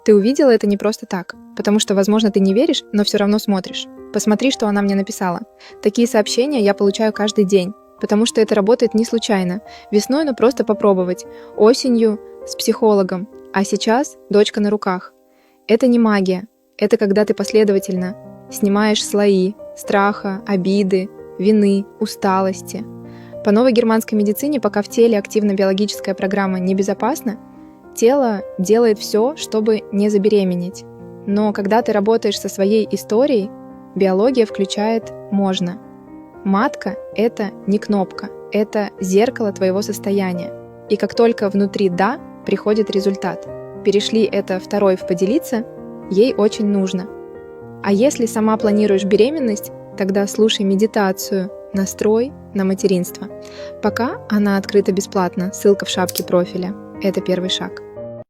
Ты увидела это не просто так, потому что, возможно, ты не веришь, но все равно смотришь. Посмотри, что она мне написала. Такие сообщения я получаю каждый день, потому что это работает не случайно. Весной, ну просто попробовать. Осенью с психологом. А сейчас дочка на руках. Это не магия. Это когда ты последовательно снимаешь слои страха, обиды, вины, усталости. По новой германской медицине, пока в теле активна биологическая программа небезопасна, тело делает все, чтобы не забеременеть. Но когда ты работаешь со своей историей, биология включает «можно». Матка — это не кнопка, это зеркало твоего состояния. И как только внутри «да», приходит результат. Перешли это второй в «поделиться», ей очень нужно. А если сама планируешь беременность, тогда слушай медитацию «Настрой на материнство». Пока она открыта бесплатно, ссылка в шапке профиля. Это первый шаг.